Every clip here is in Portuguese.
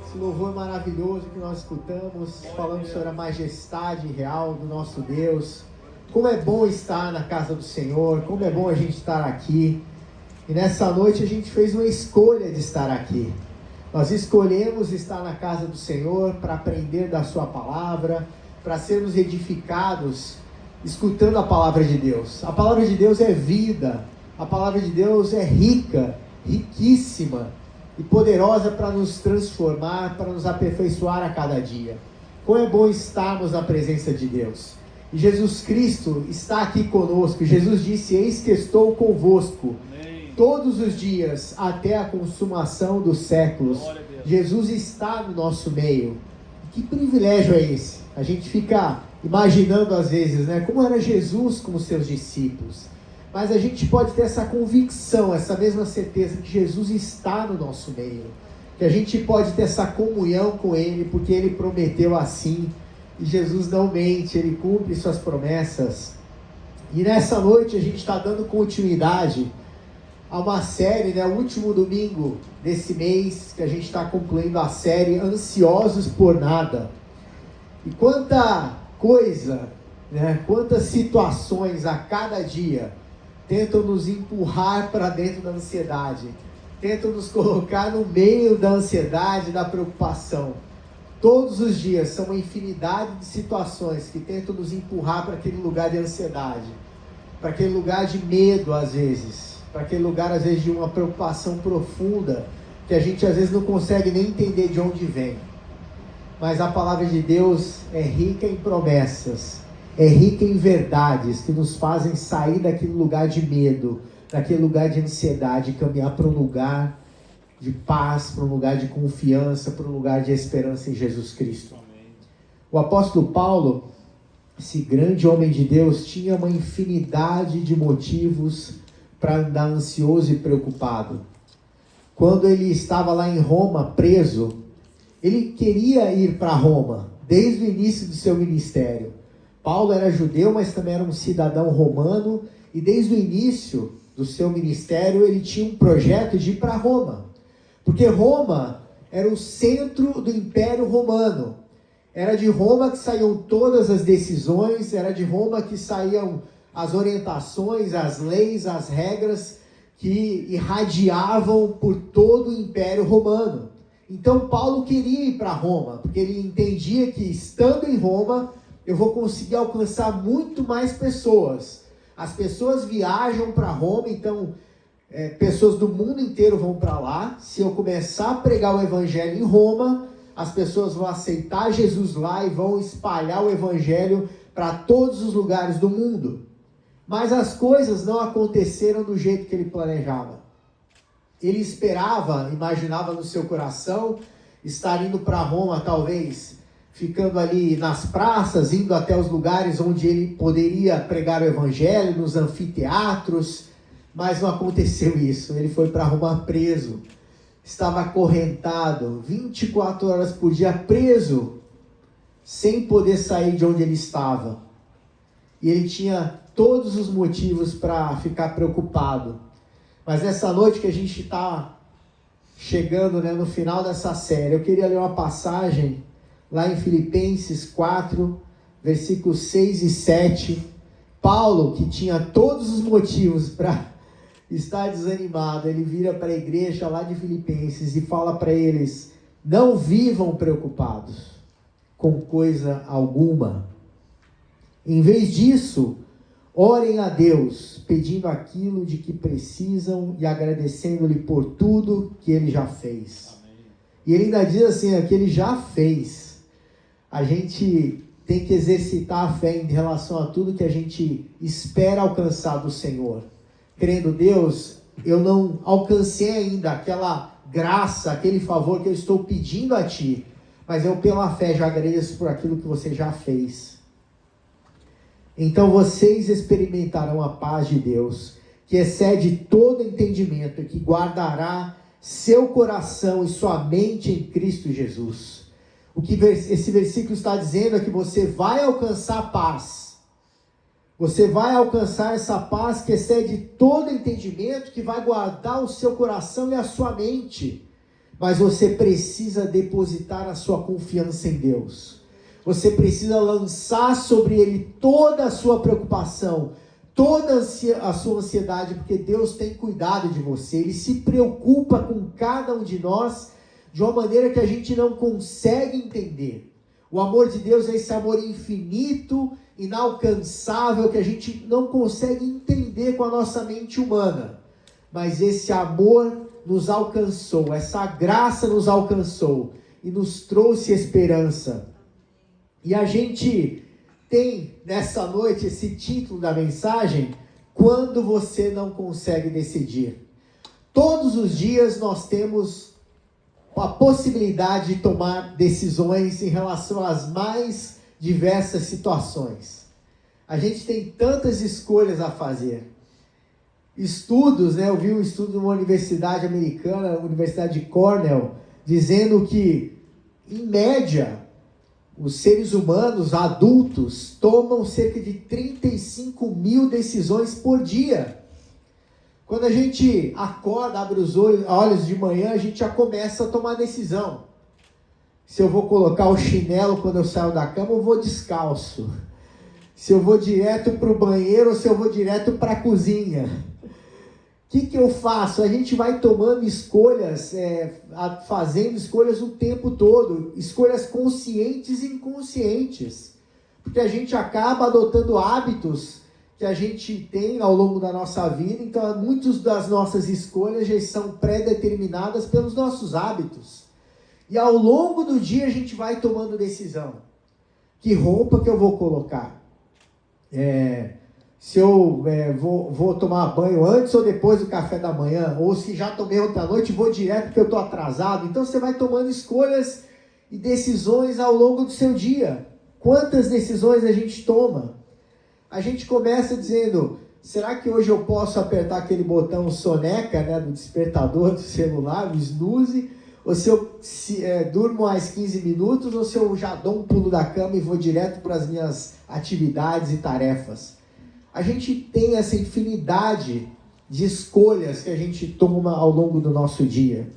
Esse louvor maravilhoso que nós escutamos, falando sobre a majestade real do nosso Deus. Como é bom estar na casa do Senhor, como é bom a gente estar aqui. E nessa noite a gente fez uma escolha de estar aqui. Nós escolhemos estar na casa do Senhor para aprender da sua palavra, para sermos edificados, escutando a palavra de Deus. A palavra de Deus é vida, a palavra de Deus é rica, riquíssima e poderosa para nos transformar, para nos aperfeiçoar a cada dia. Como é bom estarmos na presença de Deus. E Jesus Cristo está aqui conosco. Jesus disse: eis que estou convosco todos os dias até a consumação dos séculos. Jesus está no nosso meio. Que privilégio é esse? A gente fica imaginando às vezes, né, como era Jesus com os seus discípulos. Mas a gente pode ter essa convicção, essa mesma certeza que Jesus está no nosso meio. Que a gente pode ter essa comunhão com Ele, porque Ele prometeu assim. E Jesus não mente, Ele cumpre suas promessas. E nessa noite a gente está dando continuidade a uma série, né, o último domingo desse mês, que a gente está concluindo a série Ansiosos por Nada. E quanta coisa, né, quantas situações a cada dia tentam nos empurrar para dentro da ansiedade, tentam nos colocar no meio da ansiedade, da preocupação. Todos os dias são uma infinidade de situações que tentam nos empurrar para aquele lugar de ansiedade, para aquele lugar de medo às vezes, para aquele lugar às vezes de uma preocupação profunda, que a gente às vezes não consegue nem entender de onde vem. Mas a palavra de Deus é rica em promessas, é rica em verdades que nos fazem sair daquele lugar de medo, daquele lugar de ansiedade, caminhar para um lugar de paz, para um lugar de confiança, para um lugar de esperança em Jesus Cristo. Amém. O apóstolo Paulo, esse grande homem de Deus, tinha uma infinidade de motivos para andar ansioso e preocupado. Quando ele estava lá em Roma, preso, ele queria ir para Roma, desde o início do seu ministério. Paulo era judeu, mas também era um cidadão romano, e desde o início do seu ministério ele tinha um projeto de ir para Roma, porque Roma era o centro do Império Romano. Era de Roma que saíam todas as decisões, era de Roma que saíam as orientações, as leis, as regras que irradiavam por todo o Império Romano. Então Paulo queria ir para Roma, porque ele entendia que estando em Roma, eu vou conseguir alcançar muito mais pessoas. As pessoas viajam para Roma, então pessoas do mundo inteiro vão para lá. Se eu começar a pregar o evangelho em Roma, as pessoas vão aceitar Jesus lá e vão espalhar o evangelho para todos os lugares do mundo. Mas as coisas não aconteceram do jeito que ele planejava. Ele esperava, imaginava no seu coração, estar indo para Roma, talvez ficando ali nas praças, indo até os lugares onde ele poderia pregar o evangelho, nos anfiteatros, mas não aconteceu isso. Ele foi para Roma preso, estava acorrentado, 24 horas por dia preso, sem poder sair de onde ele estava. E ele tinha todos os motivos para ficar preocupado. Mas nessa noite que a gente está chegando, né, no final dessa série, eu queria ler uma passagem lá em Filipenses 4, versículos 6 e 7. Paulo, que tinha todos os motivos para estar desanimado, ele vira para a igreja lá de Filipenses e fala para eles: não vivam preocupados com coisa alguma. Em vez disso, orem a Deus, pedindo aquilo de que precisam e agradecendo-lhe por tudo que ele já fez. Amém. E ele ainda diz assim, que ele já fez. A gente tem que exercitar a fé em relação a tudo que a gente espera alcançar do Senhor. Crendo, Deus, eu não alcancei ainda aquela graça, aquele favor que eu estou pedindo a Ti, mas eu pela fé já agradeço por aquilo que você já fez. Então vocês experimentarão a paz de Deus, que excede todo entendimento e que guardará seu coração e sua mente em Cristo Jesus. O que esse versículo está dizendo é que você vai alcançar paz. Você vai alcançar essa paz que excede todo entendimento, que vai guardar o seu coração e a sua mente. mas você precisa depositar a sua confiança em Deus. Você precisa lançar sobre Ele toda a sua preocupação, toda a sua ansiedade, porque Deus tem cuidado de você. Ele se preocupa com cada um de nós de uma maneira que a gente não consegue entender. O amor de Deus é esse amor infinito, inalcançável, que a gente não consegue entender com a nossa mente humana. Mas esse amor nos alcançou, essa graça nos alcançou e nos trouxe esperança. E a gente tem nessa noite esse título da mensagem: quando você não consegue decidir. Todos os dias nós temos a possibilidade de tomar decisões em relação às mais diversas situações. A gente tem tantas escolhas a fazer. Estudos, eu vi um estudo de uma universidade americana, a Universidade de Cornell, dizendo que, em média, os seres humanos adultos tomam cerca de 35 mil decisões por dia. Quando a gente acorda, abre os olhos de manhã, a gente já começa a tomar decisão. Se eu vou colocar o chinelo quando eu saio da cama, eu vou descalço. Se eu vou direto para o banheiro ou se eu vou direto para a cozinha. O que eu faço? A gente vai tomando escolhas, fazendo escolhas o tempo todo, escolhas conscientes e inconscientes, porque a gente acaba adotando hábitos que a gente tem ao longo da nossa vida. Então muitas das nossas escolhas já são pré-determinadas pelos nossos hábitos, e ao longo do dia a gente vai tomando decisão. Que roupa que eu vou colocar? Se eu vou tomar banho antes ou depois do café da manhã, ou se já tomei ontem à noite, vou direto porque eu estou atrasado. Então você vai tomando escolhas e decisões ao longo do seu dia. Quantas decisões a gente toma? A gente começa dizendo: será que hoje eu posso apertar aquele botão soneca, do despertador do celular, o snooze, ou se eu durmo mais 15 minutos, ou se eu já dou um pulo da cama e vou direto para as minhas atividades e tarefas? A gente tem essa infinidade de escolhas que a gente toma ao longo do nosso dia.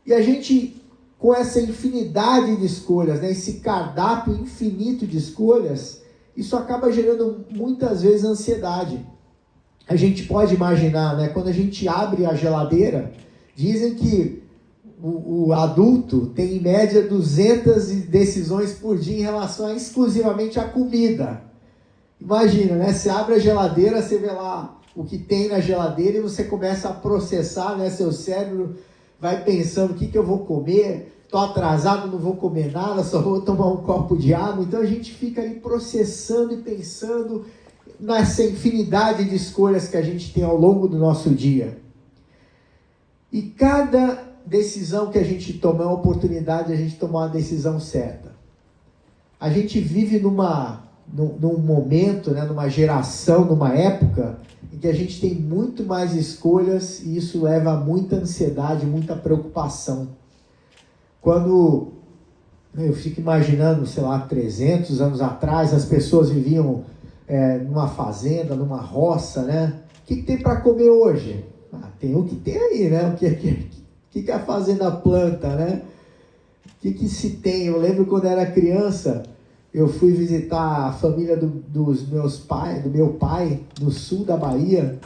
E a gente, com essa infinidade de escolhas, esse cardápio infinito de escolhas, isso acaba gerando muitas vezes ansiedade. A gente pode imaginar, quando a gente abre a geladeira, dizem que o adulto tem em média 200 decisões por dia em relação exclusivamente à comida. Imagina, você abre a geladeira, você vê lá o que tem na geladeira e você começa a processar, seu cérebro vai pensando: o que eu vou comer? Estou atrasado, não vou comer nada, só vou tomar um copo de água. Então a gente fica ali processando e pensando nessa infinidade de escolhas que a gente tem ao longo do nosso dia. E cada decisão que a gente toma é uma oportunidade de a gente tomar a decisão certa. A gente vive num momento, numa geração, numa época em que a gente tem muito mais escolhas, e isso leva a muita ansiedade, muita preocupação. Quando eu fico imaginando, 300 anos atrás, as pessoas viviam numa fazenda, numa roça, O que tem para comer hoje? Tem o que tem aí, O que a fazenda planta, O que se tem? Eu lembro quando era criança, eu fui visitar a família do meu pai, no sul da Bahia,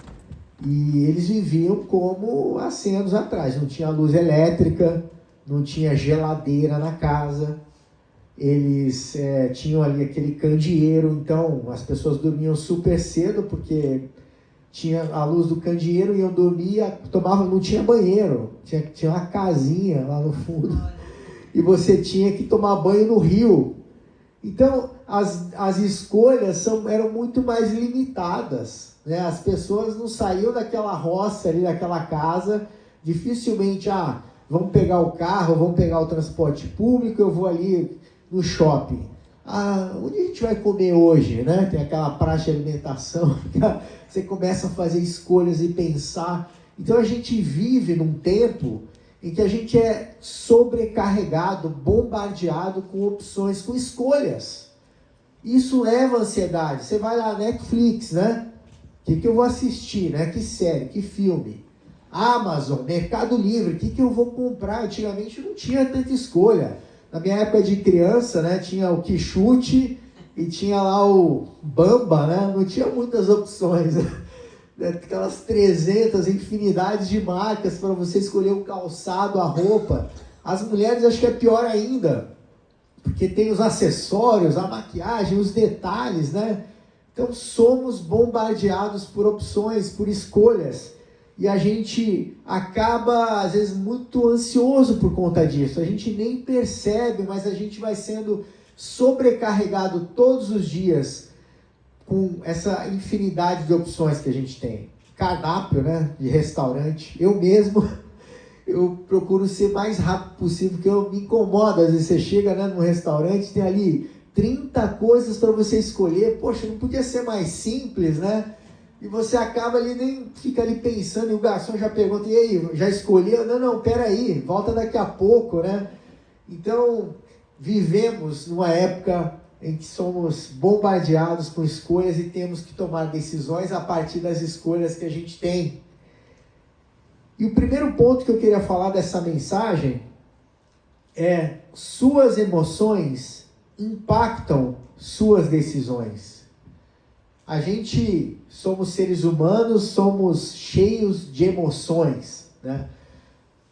e eles viviam como há 100 anos atrás. Não tinha luz elétrica, não tinha geladeira na casa, eles tinham ali aquele candeeiro. Então as pessoas dormiam super cedo, porque tinha a luz do candeeiro, e eu dormia, não tinha banheiro, tinha uma casinha lá no fundo, e você tinha que tomar banho no rio. Então, as escolhas eram muito mais limitadas, As pessoas não saíam daquela roça ali, daquela casa, dificilmente, vamos pegar o carro, vamos pegar o transporte público, eu vou ali no shopping. Onde a gente vai comer hoje, Tem aquela praça de alimentação, você começa a fazer escolhas e pensar. Então, a gente vive num tempo em que a gente é sobrecarregado, bombardeado com opções, com escolhas. Isso leva à ansiedade. Você vai lá, Netflix, O que eu vou assistir, Que série, que filme? Amazon, Mercado Livre, o que eu vou comprar? Antigamente não tinha tanta escolha. Na minha época de criança, né, tinha o Quixote e tinha lá o Bamba, né? Não tinha muitas opções. Aquelas 300, infinidades de marcas para você escolher o calçado, a roupa. As mulheres acho que é pior ainda, porque tem os acessórios, a maquiagem, os detalhes, né? Então somos bombardeados por opções, por escolhas. E a gente acaba, às vezes, muito ansioso por conta disso. A gente nem percebe, mas a gente vai sendo sobrecarregado todos os dias com essa infinidade de opções que a gente tem. Cardápio, né, de restaurante. Eu mesmo, eu procuro ser mais rápido possível, porque eu me incomodo. Às vezes você chega, né, num restaurante, tem ali 30 coisas para você escolher. Poxa, não podia ser mais simples, né? E você acaba ali, nem fica ali pensando, e o garçom já pergunta, e aí, já escolheu? Não, peraí, volta daqui a pouco, né? Então, vivemos numa época em que somos bombardeados com escolhas e temos que tomar decisões a partir das escolhas que a gente tem. E o primeiro ponto que eu queria falar dessa mensagem é: suas emoções impactam suas decisões. A gente somos seres humanos, somos cheios de emoções, né?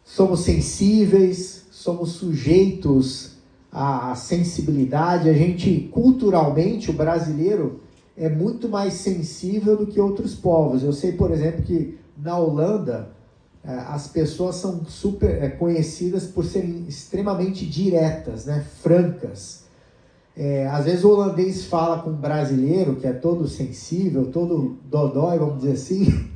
Somos sensíveis, somos sujeitos à sensibilidade. A gente, culturalmente, o brasileiro é muito mais sensível do que outros povos. Eu sei, por exemplo, que na Holanda as pessoas são super conhecidas por serem extremamente diretas, né? Francas. Às vezes o holandês fala com um brasileiro que é todo sensível, todo dodói, vamos dizer assim,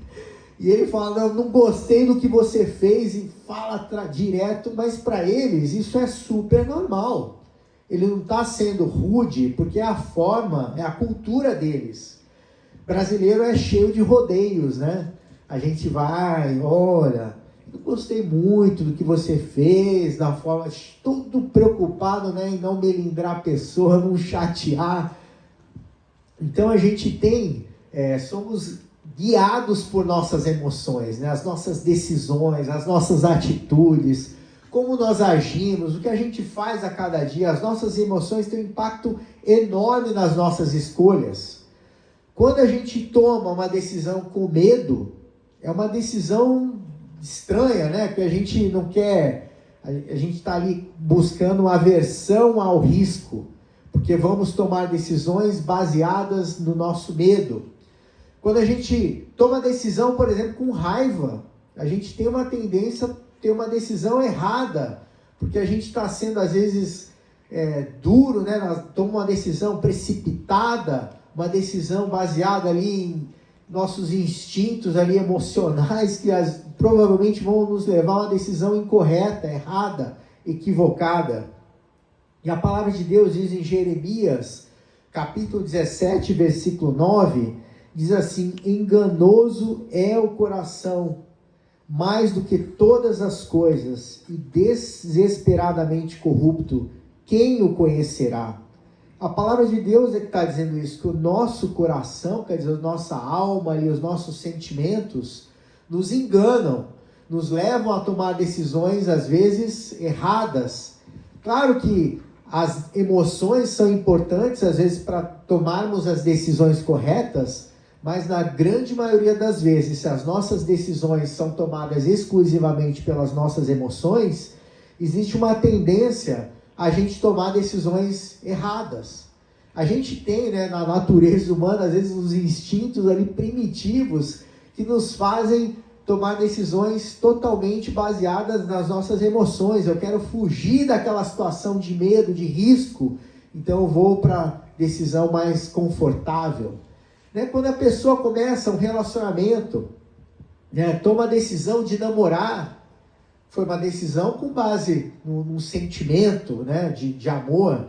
e ele fala, não gostei do que você fez, e fala direto, mas para eles isso é super normal. Ele não está sendo rude, porque é a forma, é a cultura deles. Brasileiro é cheio de rodeios, né? A gente vai, olha, não gostei muito do que você fez, da forma, todo preocupado, né, em não melindrar a pessoa, não chatear. Então a gente tem, somos guiados por nossas emoções, né, as nossas decisões, as nossas atitudes, como nós agimos, o que a gente faz a cada dia. As nossas emoções têm um impacto enorme nas nossas escolhas. Quando a gente toma uma decisão com medo, é uma decisão estranha, né? Que a gente não quer, a gente está ali buscando uma aversão ao risco, porque vamos tomar decisões baseadas no nosso medo. Quando a gente toma decisão, por exemplo, com raiva, a gente tem uma tendência a ter uma decisão errada, porque a gente está sendo, às vezes, duro, né? Nós tomamos uma decisão precipitada, uma decisão baseada ali em nossos instintos ali emocionais, que provavelmente vão nos levar a uma decisão incorreta, errada, equivocada. E a palavra de Deus diz em Jeremias, capítulo 17, versículo 9, diz assim: enganoso é o coração, mais do que todas as coisas, e desesperadamente corrupto, quem o conhecerá? A palavra de Deus é que está dizendo isso, que o nosso coração, quer dizer, a nossa alma e os nossos sentimentos nos enganam, nos levam a tomar decisões, às vezes, erradas. Claro que as emoções são importantes, às vezes, para tomarmos as decisões corretas, mas na grande maioria das vezes, se as nossas decisões são tomadas exclusivamente pelas nossas emoções, existe uma tendência a gente tomar decisões erradas. A gente tem, né, na natureza humana, às vezes, os instintos ali primitivos que nos fazem tomar decisões totalmente baseadas nas nossas emoções. Eu quero fugir daquela situação de medo, de risco, então eu vou para a decisão mais confortável. Né? Quando a pessoa começa um relacionamento, né, toma a decisão de namorar, foi uma decisão com base num sentimento, né, de amor.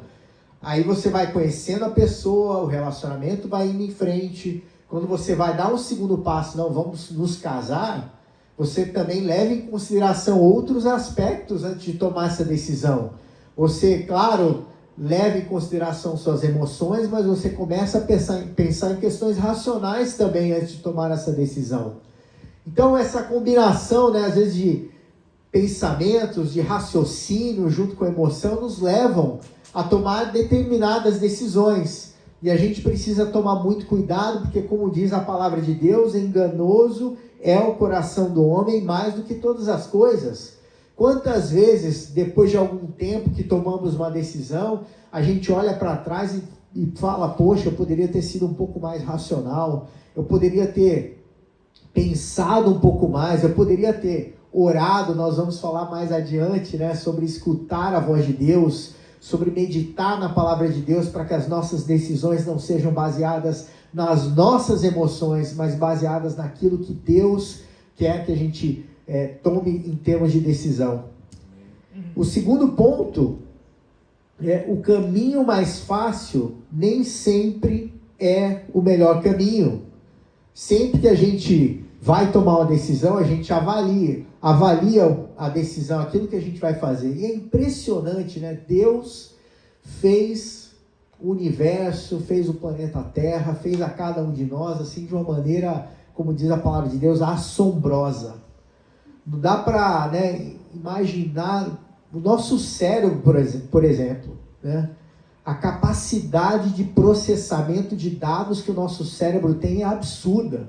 Aí você vai conhecendo a pessoa, o relacionamento vai indo em frente. Quando você vai dar um segundo passo, não, vamos nos casar, você também leva em consideração outros aspectos antes de tomar essa decisão. Você, claro, leva em consideração suas emoções, mas você começa a pensar em questões racionais também antes de tomar essa decisão. Então essa combinação, né, às vezes de pensamentos, de raciocínio junto com a emoção, nos levam a tomar determinadas decisões. E a gente precisa tomar muito cuidado, porque como diz a palavra de Deus, enganoso é o coração do homem mais do que todas as coisas. Quantas vezes, depois de algum tempo que tomamos uma decisão, a gente olha para trás e fala, poxa, eu poderia ter sido um pouco mais racional, eu poderia ter pensado um pouco mais, eu poderia ter orado. Nós vamos falar mais adiante, né, sobre escutar a voz de Deus, sobre meditar na palavra de Deus, para que as nossas decisões não sejam baseadas nas nossas emoções, mas baseadas naquilo que Deus quer que a gente tome em termos de decisão. O segundo ponto é: o caminho mais fácil nem sempre é o melhor caminho. Sempre que a gente vai tomar uma decisão, a gente avalia a decisão, aquilo que a gente vai fazer. E é impressionante, né? Deus fez o universo, fez o planeta Terra, fez a cada um de nós, assim, de uma maneira, como diz a palavra de Deus, assombrosa. Não dá para, né, imaginar o nosso cérebro, por exemplo, né? A capacidade de processamento de dados que o nosso cérebro tem é absurda.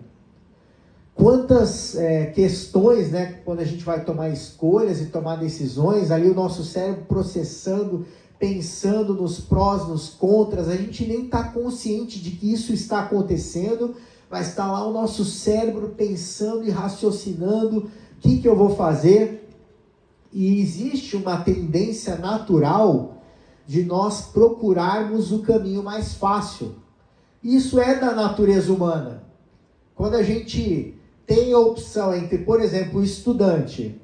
Quantas questões, né, quando a gente vai tomar escolhas e tomar decisões, ali o nosso cérebro processando, pensando nos prós, nos contras, a gente nem está consciente de que isso está acontecendo, mas está lá o nosso cérebro pensando e raciocinando, o que eu vou fazer? E existe uma tendência natural de nós procurarmos o caminho mais fácil. Isso é da natureza humana. Quando a gente tem a opção entre, por exemplo, o estudante,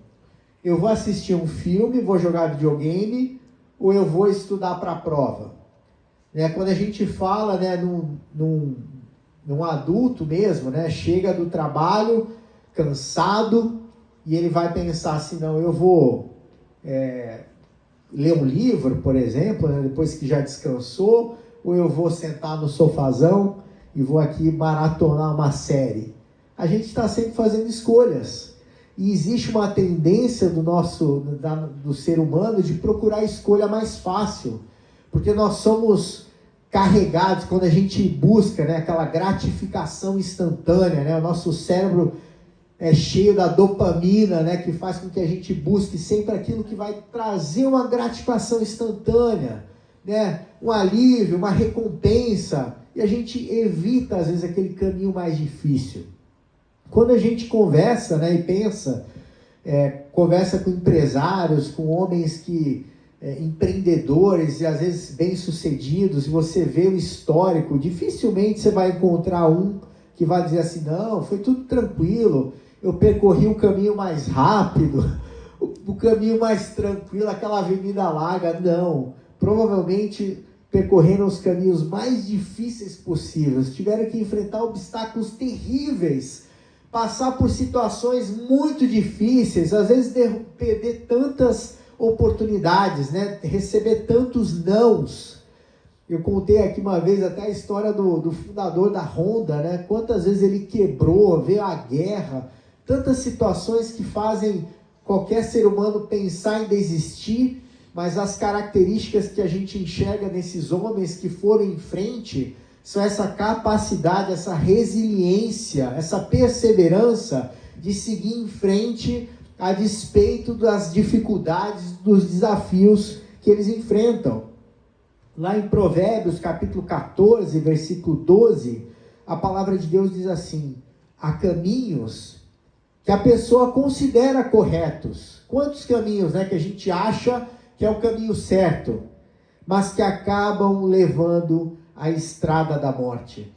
eu vou assistir um filme, vou jogar videogame, ou eu vou estudar para a prova. Né? Quando a gente fala, né, num adulto mesmo, né, chega do trabalho cansado, e ele vai pensar assim, não, eu vou ler um livro, por exemplo, né, depois que já descansou, ou eu vou sentar no sofazão e vou aqui maratonar uma série. A gente está sempre fazendo escolhas. E existe uma tendência do ser humano de procurar a escolha mais fácil. Porque nós somos carregados, quando a gente busca, né, aquela gratificação instantânea, né, o nosso cérebro é cheio da dopamina, né, que faz com que a gente busque sempre aquilo que vai trazer uma gratificação instantânea, né, um alívio, uma recompensa, e a gente evita, às vezes, aquele caminho mais difícil. Quando a gente conversa, né, e pensa, conversa com empresários, com homens empreendedores e às vezes bem-sucedidos, e você vê o histórico, dificilmente você vai encontrar um que vai dizer assim, não, foi tudo tranquilo, eu percorri o caminho mais rápido, o caminho mais tranquilo, aquela avenida larga. Não, provavelmente percorreram os caminhos mais difíceis possíveis, tiveram que enfrentar obstáculos terríveis, passar por situações muito difíceis, às vezes perder tantas oportunidades, né? Receber tantos nãos. Eu contei aqui uma vez até a história do fundador da Honda, né? Quantas vezes ele quebrou, veio a guerra, tantas situações que fazem qualquer ser humano pensar em desistir, mas as características que a gente enxerga nesses homens que foram em frente são essa capacidade, essa resiliência, essa perseverança de seguir em frente a despeito das dificuldades, dos desafios que eles enfrentam. Lá em Provérbios, capítulo 14, versículo 12, a palavra de Deus diz assim: há caminhos que a pessoa considera corretos. Quantos caminhos, né, que a gente acha que é o caminho certo, mas que acabam levando à estrada da morte.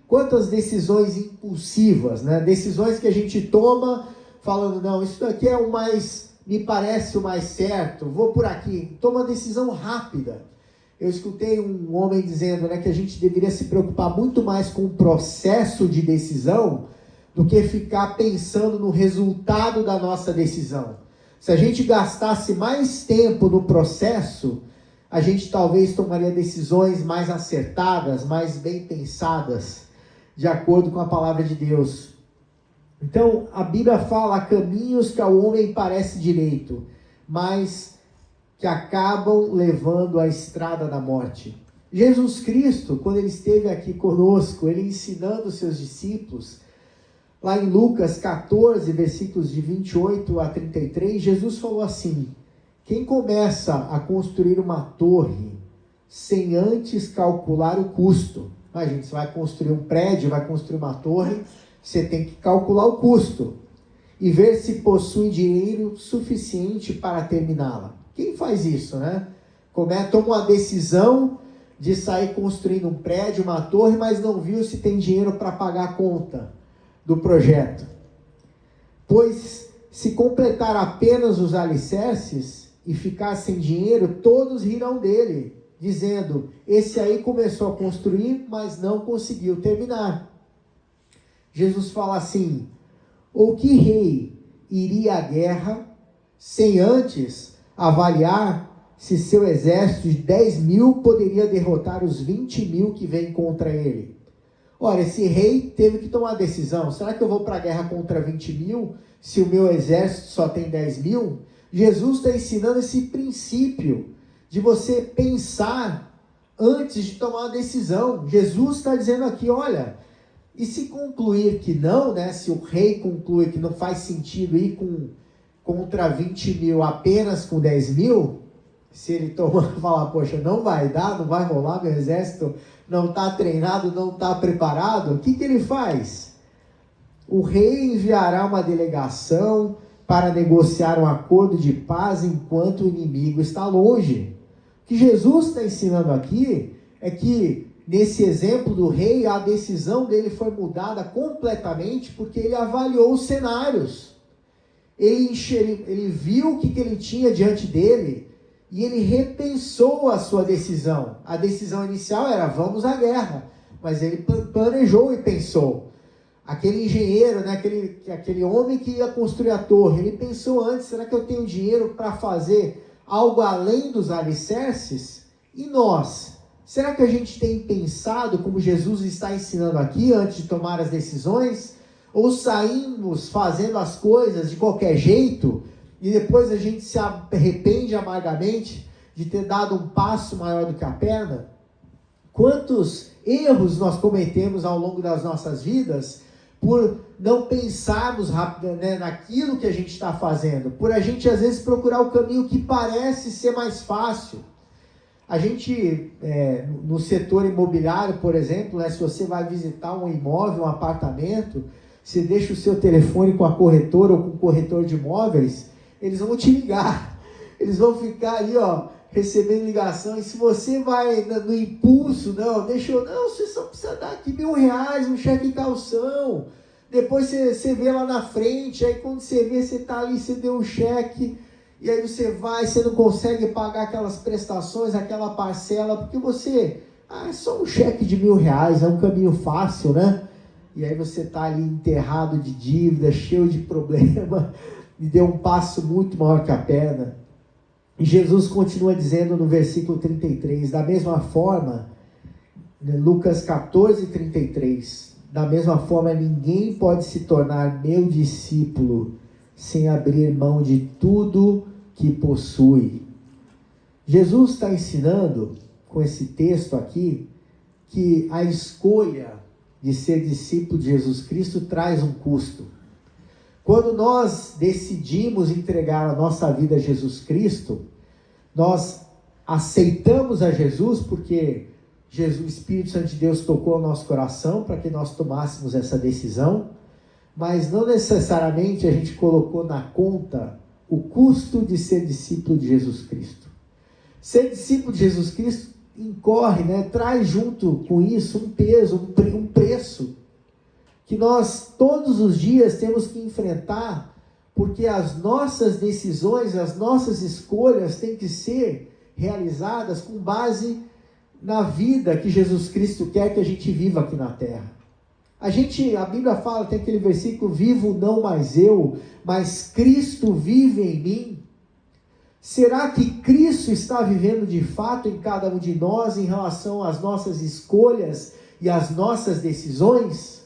Quantas decisões impulsivas, né? Decisões que a gente toma falando, não, isso daqui é me parece o mais certo, vou por aqui. Toma uma decisão rápida. Eu escutei um homem dizendo, né, que a gente deveria se preocupar muito mais com o processo de decisão do que ficar pensando no resultado da nossa decisão. Se a gente gastasse mais tempo no processo, a gente talvez tomaria decisões mais acertadas, mais bem pensadas, de acordo com a palavra de Deus. Então, a Bíblia fala: há caminhos que ao homem parece direito, mas que acabam levando à estrada da morte. Jesus Cristo, quando ele esteve aqui conosco, ele ensinando os seus discípulos, lá em Lucas 14, versículos de 28 a 33, Jesus falou assim: quem começa a construir uma torre sem antes calcular o custo. Gente, você vai construir um prédio, vai construir uma torre, você tem que calcular o custo e ver se possui dinheiro suficiente para terminá-la. Quem faz isso, né? Toma uma decisão de sair construindo um prédio, uma torre, mas não viu se tem dinheiro para pagar a conta do projeto. Pois se completar apenas os alicerces e ficar sem dinheiro, todos rirão dele, dizendo: esse aí começou a construir, mas não conseguiu terminar. Jesus fala assim: ou que rei iria à guerra sem antes avaliar se seu exército de 10.000 poderia derrotar os 20.000 que vêm contra ele? Ora, esse rei teve que tomar a decisão: será que eu vou para a guerra contra 20.000 se o meu exército só tem 10.000? Jesus está ensinando esse princípio de você pensar antes de tomar uma decisão. Jesus está dizendo aqui: olha, e se concluir que não, né? Se o rei conclui que não faz sentido ir contra 20.000 apenas com 10.000, se ele falar: poxa, não vai dar, não vai rolar, meu exército não está treinado, não está preparado, o que ele faz? O rei enviará uma delegação para negociar um acordo de paz enquanto o inimigo está longe. O que Jesus está ensinando aqui é que, nesse exemplo do rei, a decisão dele foi mudada completamente porque ele avaliou os cenários. Ele viu o que ele tinha diante dele e ele repensou a sua decisão. A decisão inicial era: vamos à guerra. Mas ele planejou e pensou. Aquele engenheiro, né, aquele homem que ia construir a torre, ele pensou antes: será que eu tenho dinheiro para fazer algo além dos alicerces? E nós? Será que a gente tem pensado como Jesus está ensinando aqui antes de tomar as decisões? Ou saímos fazendo as coisas de qualquer jeito e depois a gente se arrepende amargamente de ter dado um passo maior do que a perna? Quantos erros nós cometemos ao longo das nossas vidas por não pensarmos rápido, né, naquilo que a gente está fazendo, por a gente às vezes procurar o caminho que parece ser mais fácil. A gente, no setor imobiliário, por exemplo, né, se você vai visitar um imóvel, um apartamento, você deixa o seu telefone com a corretora ou com o corretor de imóveis, eles vão te ligar, eles vão ficar ali, recebendo ligação. E se você vai no impulso: não, você só precisa dar aqui R$1.000, um cheque em calção, depois você vê lá na frente. Aí quando você vê, você está ali, você deu um cheque, e aí você não consegue pagar aquelas prestações, aquela parcela, porque é só um cheque de R$1.000, é um caminho fácil, né? E aí você está ali enterrado de dívida, cheio de problema, e deu um passo muito maior que a perna. E Jesus continua dizendo no versículo 33, da mesma forma, Lucas 14, 33, da mesma forma, ninguém pode se tornar meu discípulo sem abrir mão de tudo que possui. Jesus está ensinando, com esse texto aqui, que a escolha de ser discípulo de Jesus Cristo traz um custo. Quando nós decidimos entregar a nossa vida a Jesus Cristo, nós aceitamos a Jesus porque o Espírito Santo de Deus tocou o nosso coração para que nós tomássemos essa decisão, mas não necessariamente a gente colocou na conta o custo de ser discípulo de Jesus Cristo. Ser discípulo de Jesus Cristo incorre, traz junto com isso um peso, um preço, que nós todos os dias temos que enfrentar, porque as nossas decisões, as nossas escolhas têm que ser realizadas com base na vida que Jesus Cristo quer que a gente viva aqui na terra. A Bíblia fala, tem aquele versículo: vivo não mais eu, mas Cristo vive em mim. Será que Cristo está vivendo de fato em cada um de nós em relação às nossas escolhas e às nossas decisões?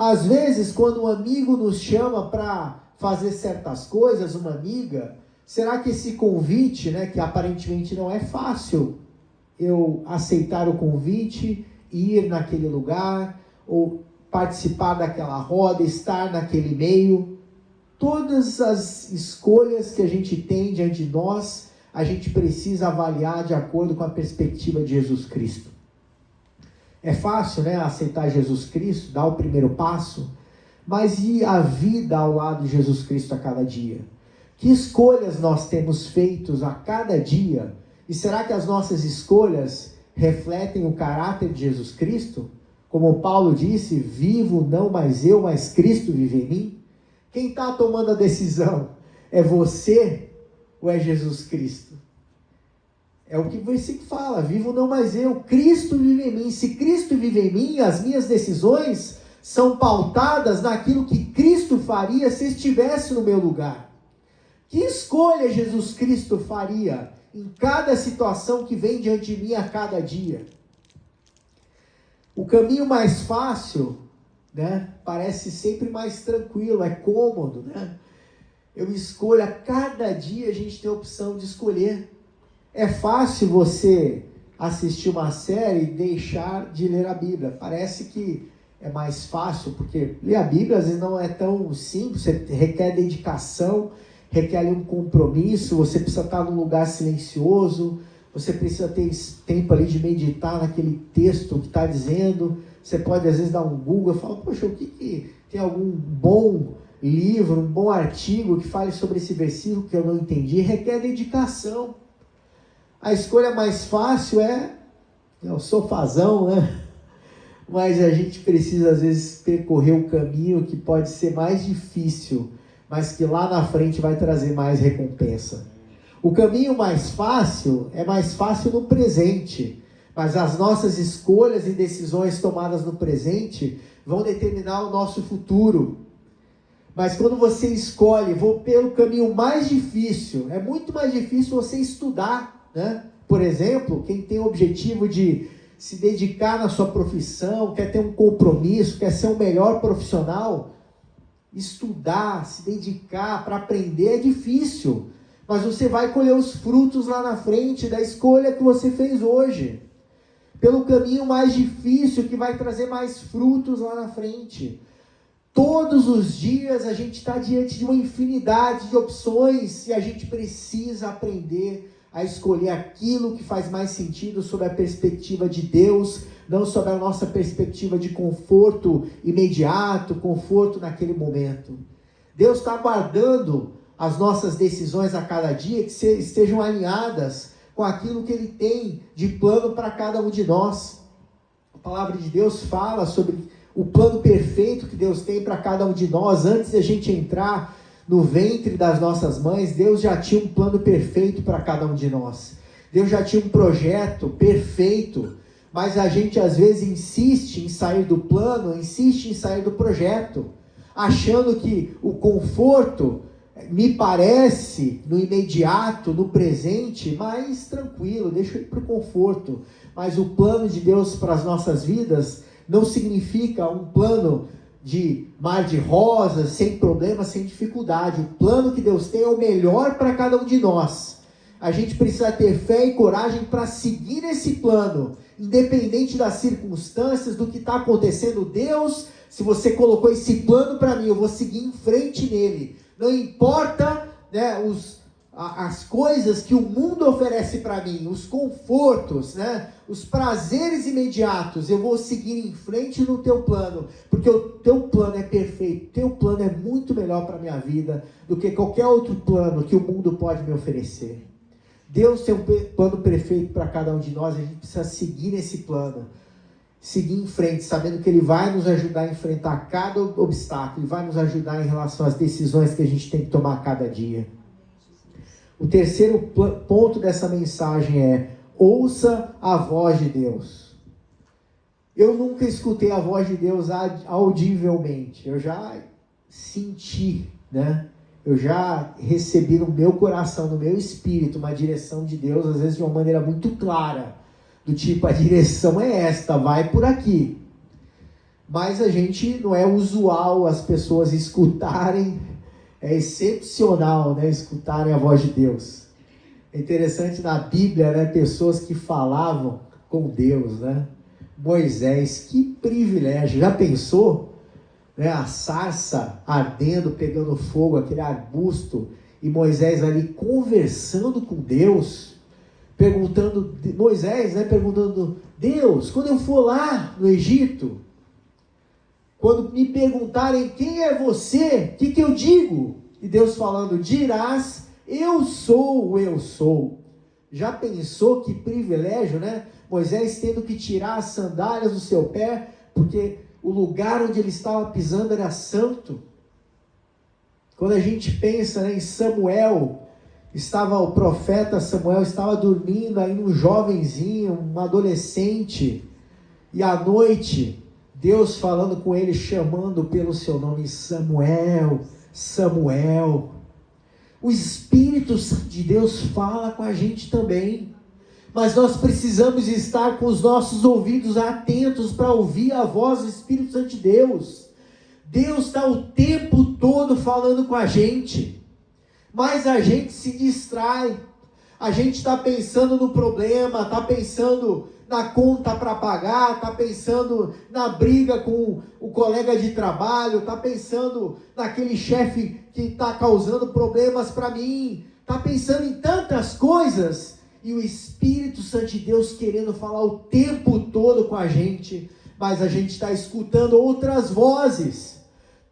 Às vezes, quando um amigo nos chama para fazer certas coisas, uma amiga, será que esse convite, né, que aparentemente não é fácil, eu aceitar o convite, ir naquele lugar, ou participar daquela roda, estar naquele meio, todas as escolhas que a gente tem diante de nós, a gente precisa avaliar de acordo com a perspectiva de Jesus Cristo. É fácil, né, aceitar Jesus Cristo, dar o primeiro passo, mas e a vida ao lado de Jesus Cristo a cada dia? Que escolhas nós temos feitos a cada dia? E será que as nossas escolhas refletem o caráter de Jesus Cristo? Como Paulo disse, vivo não mais eu, mas Cristo vive em mim. Quem está tomando a decisão? É você ou é Jesus Cristo? É o que o versículo fala, vivo não mais eu, Cristo vive em mim. Se Cristo vive em mim, as minhas decisões são pautadas naquilo que Cristo faria se estivesse no meu lugar. Que escolha Jesus Cristo faria em cada situação que vem diante de mim a cada dia? O caminho mais fácil, né, parece sempre mais tranquilo, é cômodo, né? Eu escolho, a cada dia a gente tem a opção de escolher. É fácil você assistir uma série e deixar de ler a Bíblia. Parece que é mais fácil, porque ler a Bíblia às vezes não é tão simples, requer dedicação, requer ali um compromisso, você precisa estar num lugar silencioso, você precisa ter tempo ali de meditar naquele texto que está dizendo. Você pode às vezes dar um Google e falar, poxa, o que tem algum bom livro, um bom artigo que fale sobre esse versículo que eu não entendi? Requer dedicação. A escolha mais fácil é o sofazão, né? Mas a gente precisa às vezes percorrer um caminho que pode ser mais difícil, mas que lá na frente vai trazer mais recompensa. O caminho mais fácil é mais fácil no presente, mas as nossas escolhas e decisões tomadas no presente vão determinar o nosso futuro. Mas quando você escolhe, vou pelo caminho mais difícil, é muito mais difícil você estudar, né? Por exemplo, quem tem o objetivo de se dedicar na sua profissão, quer ter um compromisso, quer ser um melhor profissional, estudar, se dedicar para aprender é difícil, mas você vai colher os frutos lá na frente da escolha que você fez hoje, pelo caminho mais difícil que vai trazer mais frutos lá na frente. Todos os dias a gente está diante de uma infinidade de opções e a gente precisa aprender a escolher aquilo que faz mais sentido sob a perspectiva de Deus, não sob a nossa perspectiva de conforto imediato, conforto naquele momento. Deus está guardando as nossas decisões a cada dia que estejam alinhadas com aquilo que Ele tem de plano para cada um de nós. A palavra de Deus fala sobre o plano perfeito que Deus tem para cada um de nós. Antes de a gente entrar no ventre das nossas mães, Deus já tinha um plano perfeito para cada um de nós. Deus já tinha um projeto perfeito, mas a gente às vezes insiste em sair do plano, insiste em sair do projeto, achando que o conforto me parece no imediato, no presente, mais tranquilo, deixa eu ir para o conforto. Mas o plano de Deus para as nossas vidas não significa um plano de mar de rosas, sem problemas, sem dificuldade. O plano que Deus tem é o melhor para cada um de nós. A gente precisa ter fé e coragem para seguir esse plano, independente das circunstâncias, do que está acontecendo. Deus, se você colocou esse plano para mim, eu vou seguir em frente nele. Não importa, né, as coisas que o mundo oferece para mim, os confortos, né, os prazeres imediatos, eu vou seguir em frente no teu plano, porque o teu plano é perfeito, o teu plano é muito melhor para a minha vida do que qualquer outro plano que o mundo pode me oferecer. Deus tem um plano perfeito para cada um de nós, a gente precisa seguir nesse plano, seguir em frente, sabendo que Ele vai nos ajudar a enfrentar cada obstáculo, Ele vai nos ajudar em relação às decisões que a gente tem que tomar a cada dia. O terceiro ponto dessa mensagem é: ouça a voz de Deus. Eu nunca escutei a voz de Deus audivelmente, eu já senti, né? Eu já recebi no meu coração, no meu espírito, uma direção de Deus, às vezes de uma maneira muito clara, do tipo, a direção é esta, vai por aqui. mas a gente não é usual as pessoas escutarem, é excepcional, né, escutarem a voz de Deus. É interessante na Bíblia, né, pessoas que falavam com Deus, né? Moisés, que privilégio, já pensou? Né, a sarça ardendo, pegando fogo, aquele arbusto, e Moisés ali conversando com Deus, perguntando, Moisés, né, perguntando, Deus, quando eu for lá no Egito, quando me perguntarem quem é você, o que eu digo? E Deus falando, dirás, eu sou o eu sou. Já pensou que privilégio, né? Moisés tendo que tirar as sandálias do seu pé, porque o lugar onde ele estava pisando era santo. Quando a gente pensa, né, em Samuel, o profeta Samuel estava dormindo, aí um jovenzinho, um adolescente, e à noite, Deus falando com ele, chamando pelo seu nome, Samuel, Samuel. O Espírito Santo de Deus fala com a gente também, mas nós precisamos estar com os nossos ouvidos atentos para ouvir a voz do Espírito Santo de Deus. Deus está o tempo todo falando com a gente, mas a gente se distrai, a gente está pensando no problema, está pensando na conta para pagar, está pensando na briga com o colega de trabalho, está pensando naquele chefe que está causando problemas para mim, está pensando em tantas coisas, e o Espírito Santo de Deus querendo falar o tempo todo com a gente, mas a gente está escutando outras vozes.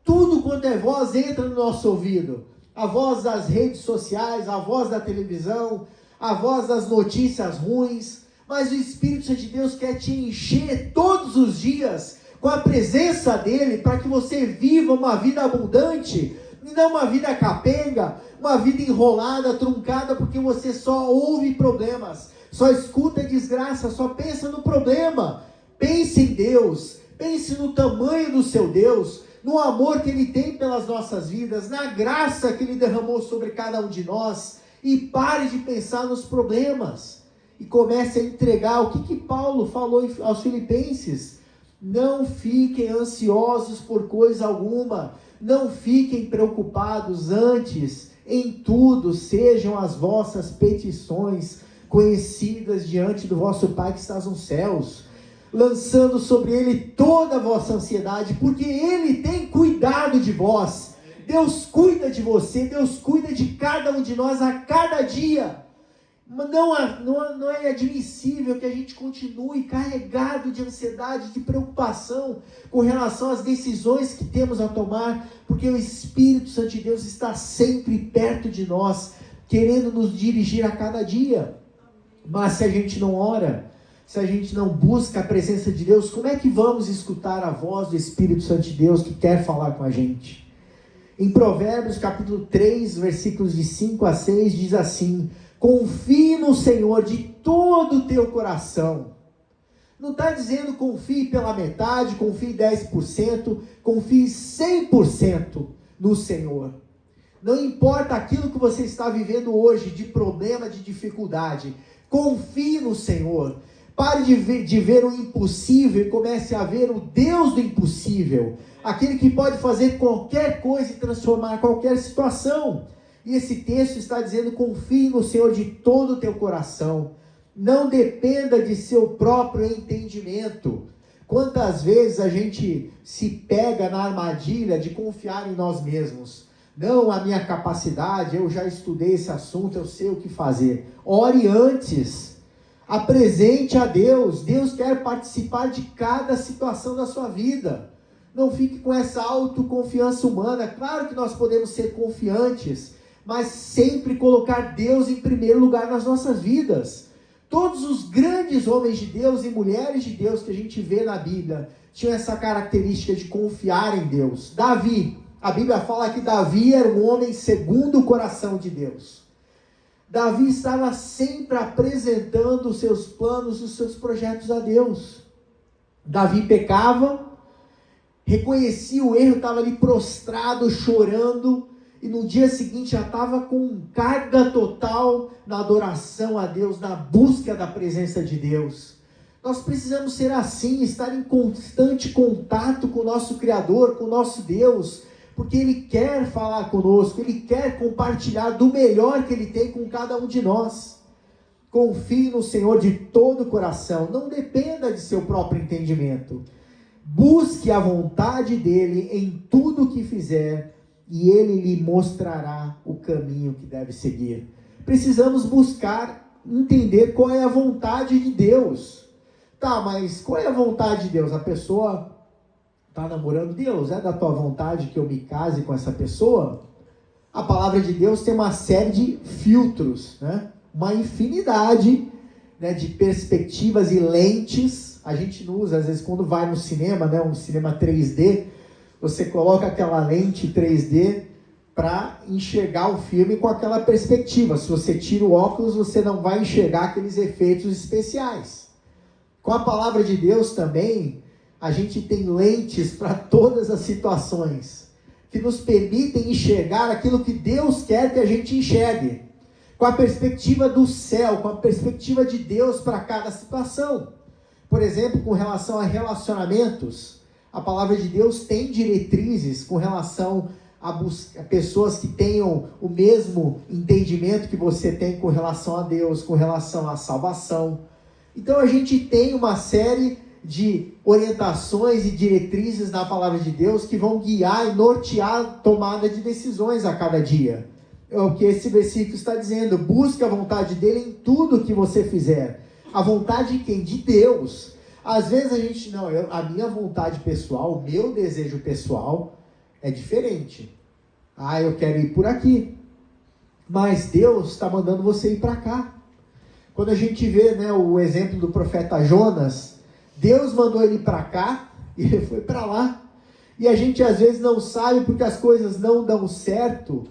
Tudo quanto é voz entra no nosso ouvido. A voz das redes sociais, a voz da televisão, a voz das notícias ruins. Mas o Espírito Santo de Deus quer te encher todos os dias com a presença dele, para que você viva uma vida abundante, e não uma vida capenga, uma vida enrolada, truncada, porque você só ouve problemas, só escuta desgraça, só pensa no problema. Pense em Deus, pense no tamanho do seu Deus, no amor que Ele tem pelas nossas vidas, na graça que Ele derramou sobre cada um de nós, e pare de pensar nos problemas, e comece a entregar o que Paulo falou aos Filipenses: não fiquem ansiosos por coisa alguma, não fiquem preocupados, antes, em tudo, sejam as vossas petições conhecidas diante do vosso Pai que estás nos céus, lançando sobre Ele toda a vossa ansiedade, porque Ele tem cuidado de vós. Deus cuida de você, Deus cuida de cada um de nós a cada dia. Não é admissível que a gente continue carregado de ansiedade, de preocupação com relação às decisões que temos a tomar, porque o Espírito Santo de Deus está sempre perto de nós, querendo nos dirigir a cada dia. Mas se a gente não ora, se a gente não busca a presença de Deus, como é que vamos escutar a voz do Espírito Santo de Deus que quer falar com a gente? Em Provérbios capítulo 3, versículos de 5 a 6, diz assim: confie no Senhor de todo o teu coração. Não está dizendo confie pela metade, confie 10%, confie 100% no Senhor. Não importa aquilo que você está vivendo hoje, de problema, de dificuldade, confie no Senhor. Pare de ver o impossível e comece a ver o Deus do impossível. Aquele que pode fazer qualquer coisa e transformar qualquer situação. E esse texto está dizendo: confie no Senhor de todo o teu coração. Não dependa de seu próprio entendimento. Quantas vezes a gente se pega na armadilha de confiar em nós mesmos? Não, a minha capacidade, eu já estudei esse assunto, eu sei o que fazer. Ore antes. Apresente a Deus. Deus quer participar de cada situação da sua vida. Não fique com essa autoconfiança humana. Claro que nós podemos ser confiantes, mas sempre colocar Deus em primeiro lugar nas nossas vidas. Todos os grandes homens de Deus e mulheres de Deus que a gente vê na Bíblia tinham essa característica de confiar em Deus. Davi, a Bíblia fala que Davi era um homem segundo o coração de Deus. Davi estava sempre apresentando os seus planos, os seus projetos a Deus. Davi pecava, reconhecia o erro, estava ali prostrado, chorando, e no dia seguinte já estava com carga total na adoração a Deus, na busca da presença de Deus. Nós precisamos ser assim, estar em constante contato com o nosso Criador, com o nosso Deus, porque Ele quer falar conosco, Ele quer compartilhar do melhor que Ele tem com cada um de nós. Confie no Senhor de todo o coração, não dependa de seu próprio entendimento. Busque a vontade dEle em tudo o que fizer, e Ele lhe mostrará o caminho que deve seguir. Precisamos buscar entender qual é a vontade de Deus. Tá, mas qual é a vontade de Deus? A pessoa está namorando Deus? É da tua vontade que eu me case com essa pessoa? A palavra de Deus tem uma série de filtros, né? Uma infinidade, né, de perspectivas e lentes. A gente não usa, às vezes, quando vai no cinema, né, um cinema 3D, você coloca aquela lente 3D para enxergar o filme com aquela perspectiva. Se você tira o óculos, você não vai enxergar aqueles efeitos especiais. Com a palavra de Deus também, a gente tem lentes para todas as situações, que nos permitem enxergar aquilo que Deus quer que a gente enxergue, com a perspectiva do céu, com a perspectiva de Deus para cada situação. Por exemplo, com relação a relacionamentos, a palavra de Deus tem diretrizes com relação a pessoas que tenham o mesmo entendimento que você tem com relação a Deus, com relação à salvação. Então a gente tem uma série de orientações e diretrizes na palavra de Deus que vão guiar e nortear a tomada de decisões a cada dia. É o que esse versículo está dizendo: busque a vontade dele em tudo que você fizer. A vontade de quem? De Deus. Às vezes a gente, a minha vontade pessoal, o meu desejo pessoal é diferente. Eu quero ir por aqui. Mas Deus está mandando você ir para cá. Quando a gente vê, né, o exemplo do profeta Jonas, Deus mandou ele para cá e ele foi para lá. E a gente às vezes não sabe porque as coisas não dão certo,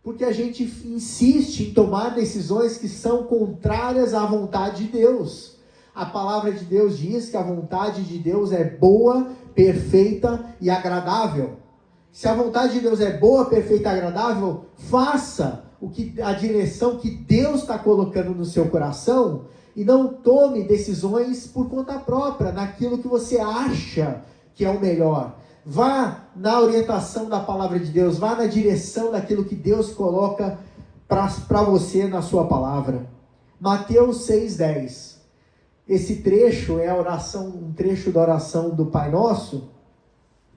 porque a gente insiste em tomar decisões que são contrárias à vontade de Deus. A palavra de Deus diz que a vontade de Deus é boa, perfeita e agradável. Se a vontade de Deus é boa, perfeita e agradável, faça a direção que Deus está colocando no seu coração e não tome decisões por conta própria, naquilo que você acha que é o melhor. Vá na orientação da palavra de Deus, vá na direção daquilo que Deus coloca para você na sua palavra. Mateus 6,10. Esse trecho é um trecho da oração do Pai Nosso,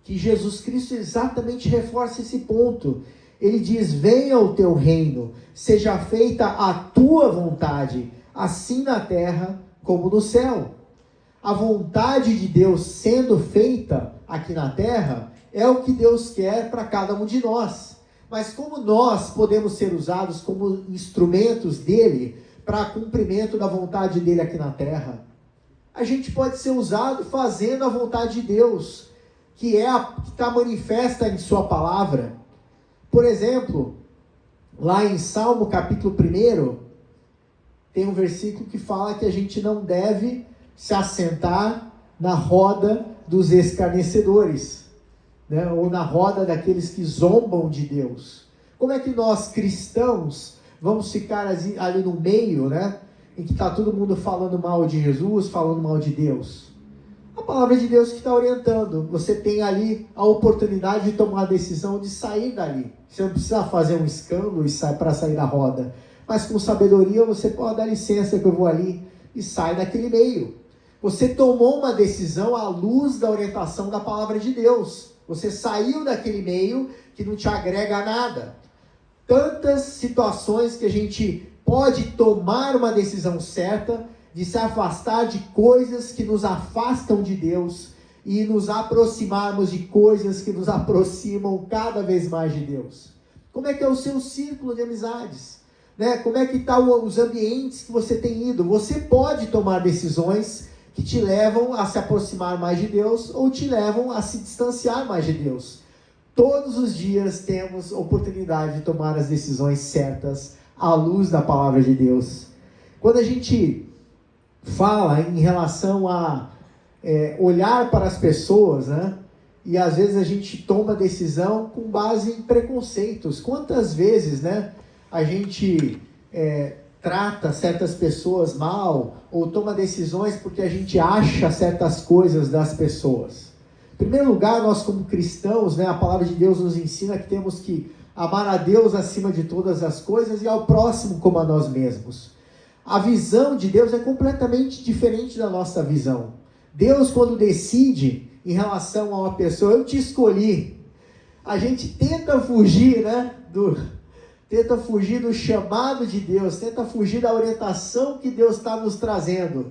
que Jesus Cristo exatamente reforça esse ponto. Ele diz: venha o teu reino, seja feita a tua vontade, assim na terra como no céu. A vontade de Deus sendo feita aqui na terra é o que Deus quer para cada um de nós. Mas como nós podemos ser usados como instrumentos dele para cumprimento da vontade dele aqui na terra? A gente pode ser usado fazendo a vontade de Deus, que está manifesta em sua palavra. Por exemplo, lá em Salmo capítulo 1, tem um versículo que fala que a gente não deve se assentar na roda dos escarnecedores, né? Ou na roda daqueles que zombam de Deus. Como é que nós, cristãos, vamos ficar ali no meio, né? Em que está todo mundo falando mal de Jesus, falando mal de Deus? A palavra de Deus que está orientando. Você tem ali a oportunidade de tomar a decisão de sair dali. Você não precisa fazer um escândalo para sair da roda. Mas com sabedoria você pode dar licença que eu vou ali e sai daquele meio. Você tomou uma decisão à luz da orientação da palavra de Deus. Você saiu daquele meio que não te agrega a nada. Tantas situações que a gente pode tomar uma decisão certa de se afastar de coisas que nos afastam de Deus e nos aproximarmos de coisas que nos aproximam cada vez mais de Deus. Como é que é o seu círculo de amizades? Né? Como é que estão os ambientes que você tem ido? Você pode tomar decisões que te levam a se aproximar mais de Deus ou te levam a se distanciar mais de Deus. Todos os dias temos oportunidade de tomar as decisões certas à luz da palavra de Deus. Quando a gente fala em relação a olhar para as pessoas, né? E às vezes a gente toma decisão com base em preconceitos. Quantas vezes, né, a gente trata certas pessoas mal ou toma decisões porque a gente acha certas coisas das pessoas. Em primeiro lugar, nós como cristãos, né, a palavra de Deus nos ensina que temos que amar a Deus acima de todas as coisas e ao próximo como a nós mesmos. A visão de Deus é completamente diferente da nossa visão. Deus, quando decide em relação a uma pessoa, eu te escolhi, a gente tenta fugir, né, tenta fugir do chamado de Deus, tenta fugir da orientação que Deus está nos trazendo,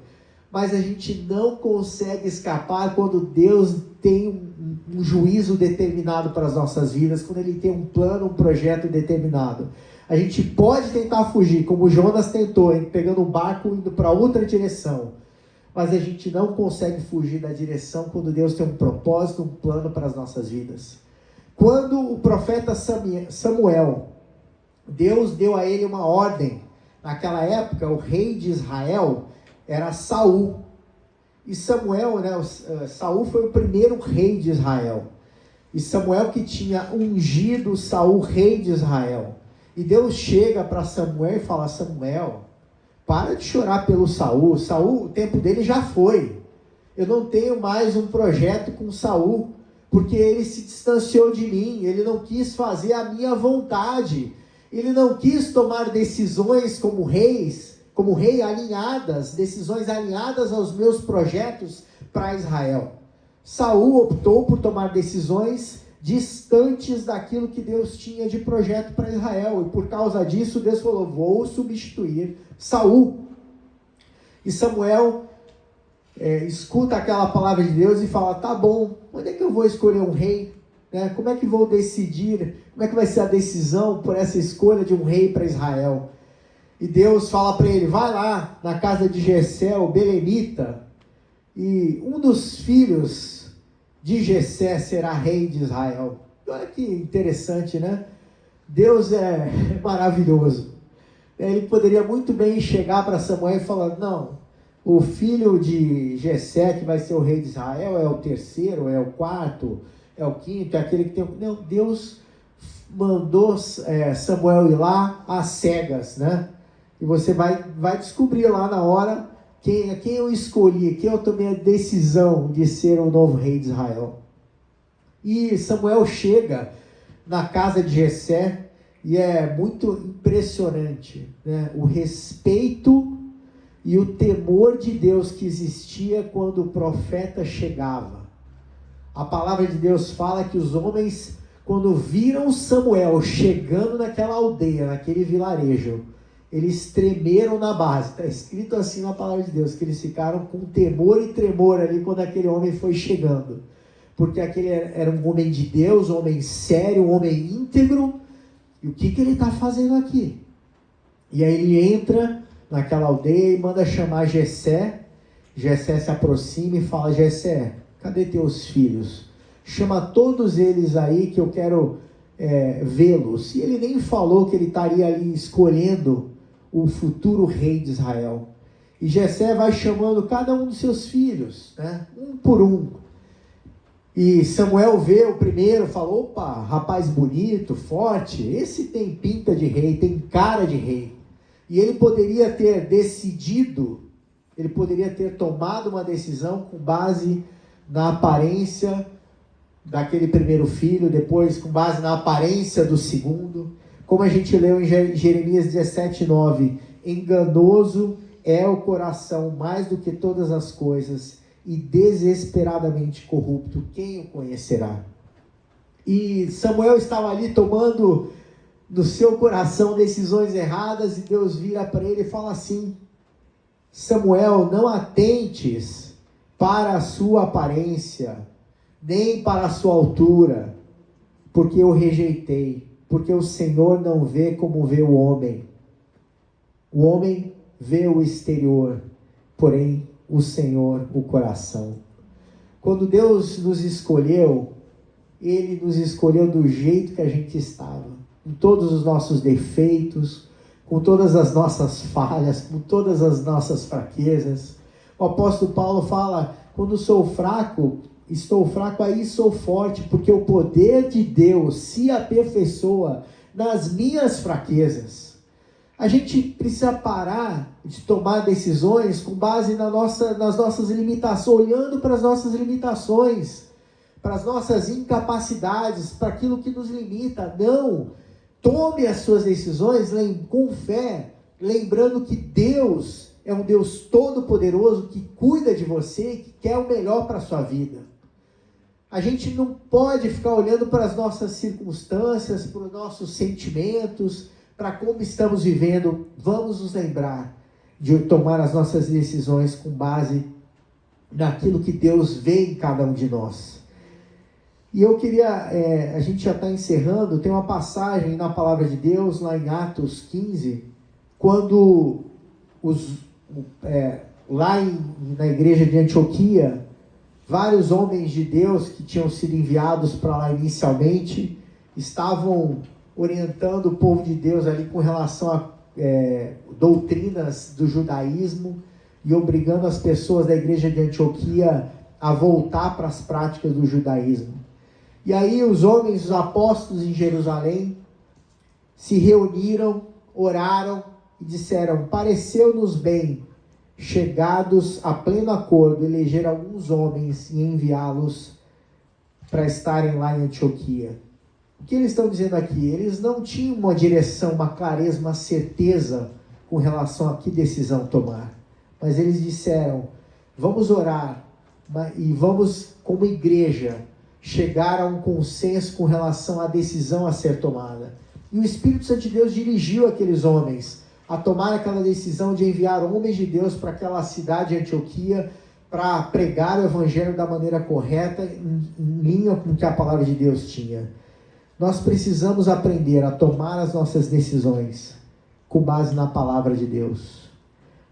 mas a gente não consegue escapar quando Deus tem um juízo determinado para as nossas vidas, quando Ele tem um plano, um projeto determinado. A gente pode tentar fugir, como Jonas tentou, pegando um barco indo para outra direção, mas a gente não consegue fugir da direção quando Deus tem um propósito, um plano para as nossas vidas. Quando o profeta Samuel, Deus deu a ele uma ordem. Naquela época, o rei de Israel era Saul. E Samuel, né, Saul foi o primeiro rei de Israel. E Samuel que tinha ungido Saul, rei de Israel. E Deus chega para Samuel e fala: Samuel, para de chorar pelo Saul. Saul, o tempo dele já foi. Eu não tenho mais um projeto com Saul, porque ele se distanciou de mim. Ele não quis fazer a minha vontade. Ele não quis tomar decisões como rei alinhadas, decisões alinhadas aos meus projetos para Israel. Saul optou por tomar decisões distantes daquilo que Deus tinha de projeto para Israel. E por causa disso, Deus falou: vou substituir Saul. E Samuel escuta aquela palavra de Deus e fala: tá bom, onde é que eu vou escolher um rei? Como é que vou decidir? Como é que vai ser a decisão por essa escolha de um rei para Israel? E Deus fala para ele: vai lá na casa de Jessé, o belemita, e um dos filhos de Jessé será rei de Israel. Olha que interessante, né? Deus é maravilhoso. Ele poderia muito bem chegar para Samuel e falar: não, o filho de Jessé que vai ser o rei de Israel é o terceiro, é o quarto, é o quinto, é aquele que tem... Não, Deus mandou Samuel ir lá às cegas, né? E você vai descobrir lá na hora quem eu escolhi, quem eu tomei a decisão de ser o novo rei de Israel. E Samuel chega na casa de Jessé e é muito impressionante, né? O respeito e o temor de Deus que existia quando o profeta chegava. A palavra de Deus fala que os homens, quando viram Samuel chegando naquela aldeia, naquele vilarejo, eles tremeram na base. Está escrito assim na palavra de Deus, que eles ficaram com temor e tremor ali quando aquele homem foi chegando. Porque aquele era um homem de Deus, um homem sério, um homem íntegro. E o que ele está fazendo aqui? E aí ele entra naquela aldeia e manda chamar Jessé. Jessé se aproxima e fala: Jessé, cadê teus filhos? Chama todos eles aí que eu quero vê-los. E ele nem falou que ele estaria ali escolhendo o futuro rei de Israel. E Jessé vai chamando cada um dos seus filhos, né? Um por um. E Samuel vê o primeiro, fala: opa, rapaz bonito, forte, esse tem pinta de rei, tem cara de rei. E ele poderia ter decidido, ele poderia ter tomado uma decisão com base na aparência daquele primeiro filho, depois com base na aparência do segundo, como a gente leu em Jeremias 17:9, enganoso é o coração mais do que todas as coisas e desesperadamente corrupto, quem o conhecerá? E Samuel estava ali tomando no seu coração decisões erradas, e Deus vira para ele e fala assim: Samuel, não atentes para a sua aparência, nem para a sua altura, porque eu rejeitei, porque o Senhor não vê como vê o homem. O homem vê o exterior, porém o Senhor o coração. Quando Deus nos escolheu, Ele nos escolheu do jeito que a gente estava, com todos os nossos defeitos, com todas as nossas falhas, com todas as nossas fraquezas. O apóstolo Paulo fala: quando sou fraco, estou fraco, aí sou forte, porque o poder de Deus se aperfeiçoa nas minhas fraquezas. A gente precisa parar de tomar decisões com base nas nossas limitações, olhando para as nossas limitações, para as nossas incapacidades, para aquilo que nos limita. Não! Tome as suas decisões com fé, lembrando que Deus é um Deus todo-poderoso que cuida de você e que quer o melhor para a sua vida. A gente não pode ficar olhando para as nossas circunstâncias, para os nossos sentimentos, para como estamos vivendo. Vamos nos lembrar de tomar as nossas decisões com base naquilo que Deus vê em cada um de nós. E eu queria, a gente já está encerrando, tem uma passagem na palavra de Deus, lá em Atos 15, quando na igreja de Antioquia, vários homens de Deus que tinham sido enviados para lá inicialmente, estavam orientando o povo de Deus ali com relação a doutrinas do judaísmo e obrigando as pessoas da igreja de Antioquia a voltar para as práticas do judaísmo. E aí os homens, os apóstolos em Jerusalém, se reuniram, oraram e disseram: pareceu-nos bem, chegados a pleno acordo, eleger alguns homens e enviá-los para estarem lá em Antioquia. O que eles estão dizendo aqui? Eles não tinham uma direção, uma clareza, uma certeza com relação a que decisão tomar. Mas eles disseram: vamos orar e vamos, como igreja, chegar a um consenso com relação à decisão a ser tomada. E o Espírito Santo de Deus dirigiu aqueles homens a tomar aquela decisão de enviar homens de Deus para aquela cidade de Antioquia para pregar o Evangelho da maneira correta, em linha com o que a palavra de Deus tinha. Nós precisamos aprender a tomar as nossas decisões com base na palavra de Deus.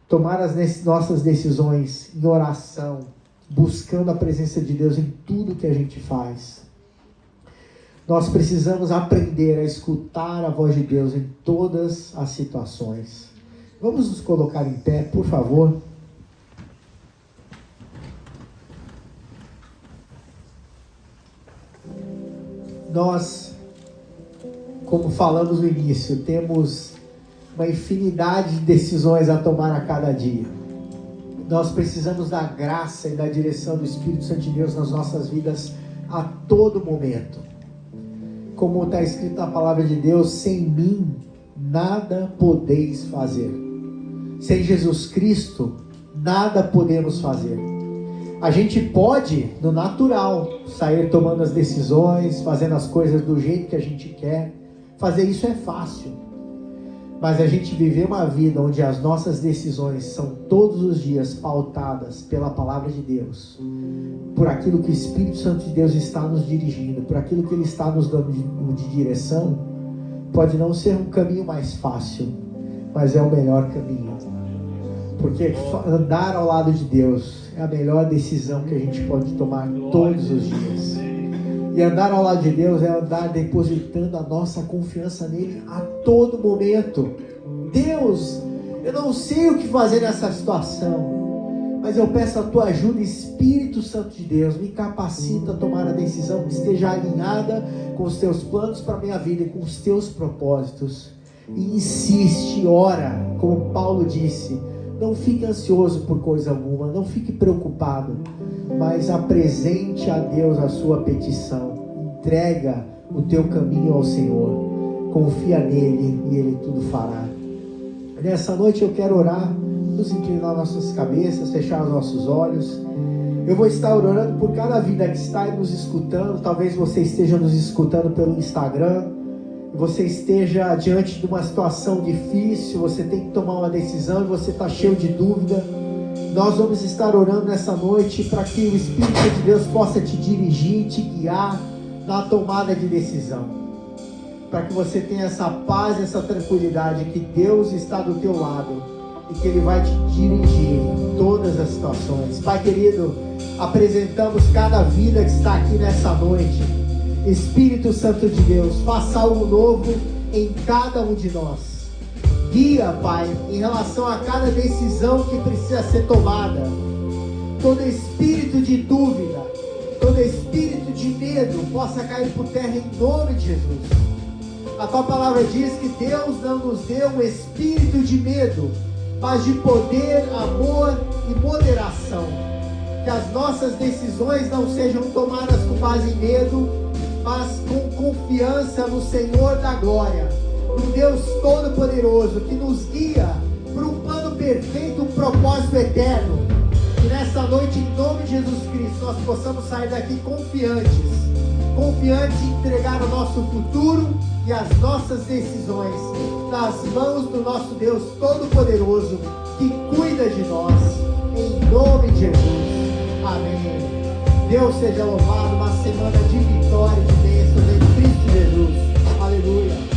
Tomar as nossas decisões em oração, buscando a presença de Deus em tudo que a gente faz. Nós precisamos aprender a escutar a voz de Deus em todas as situações. Vamos nos colocar em pé, por favor. Nós, como falamos no início, temos uma infinidade de decisões a tomar a cada dia. Nós precisamos da graça e da direção do Espírito Santo de Deus nas nossas vidas a todo momento. Como está escrito na palavra de Deus: sem mim nada podeis fazer. Sem Jesus Cristo nada podemos fazer. A gente pode, no natural, sair tomando as decisões, fazendo as coisas do jeito que a gente quer. Fazer isso é fácil. Mas a gente viver uma vida onde as nossas decisões são todos os dias pautadas pela palavra de Deus, por aquilo que o Espírito Santo de Deus está nos dirigindo, por aquilo que Ele está nos dando de direção, pode não ser um caminho mais fácil, mas é o melhor caminho. Porque andar ao lado de Deus é a melhor decisão que a gente pode tomar todos os dias. E andar ao lado de Deus é andar depositando a nossa confiança nele a todo momento. Deus, eu não sei o que fazer nessa situação, mas eu peço a tua ajuda, Espírito Santo de Deus, me capacita a tomar a decisão que esteja alinhada com os teus planos para a minha vida e com os teus propósitos. E insiste, ora, como Paulo disse, não fique ansioso por coisa alguma, não fique preocupado, mas apresente a Deus a sua petição, entrega o teu caminho ao Senhor, confia nele e Ele tudo fará. Nessa noite eu quero orar, nos inclinar nossas cabeças, fechar os nossos olhos. Eu vou estar orando por cada vida que está nos escutando. Talvez você esteja nos escutando pelo Instagram, você esteja diante de uma situação difícil, você tem que tomar uma decisão e você está cheio de dúvida. Nós vamos estar orando nessa noite para que o Espírito de Deus possa te dirigir, te guiar na tomada de decisão, para que você tenha essa paz, essa tranquilidade, que Deus está do teu lado e que Ele vai te dirigir em todas as situações. Pai querido, apresentamos cada vida que está aqui nessa noite. Espírito Santo de Deus, faça algo novo em cada um de nós. Guia, Pai, em relação a cada decisão que precisa ser tomada. Todo espírito de dúvida, todo espírito de medo possa cair por terra em nome de Jesus. A tua palavra diz que Deus não nos deu um espírito de medo, mas de poder, amor e moderação. Que as nossas decisões não sejam tomadas com base em medo, mas com confiança no Senhor da glória, no Deus Todo-Poderoso, que nos guia para um plano perfeito, um propósito eterno. Que nessa noite, em nome de Jesus Cristo, nós possamos sair daqui confiantes em entregar o nosso futuro e as nossas decisões nas mãos do nosso Deus Todo-Poderoso, que cuida de nós, em nome de Jesus. Amém. Deus seja louvado, uma semana de vitória e de bênçãos em Cristo Jesus. Aleluia.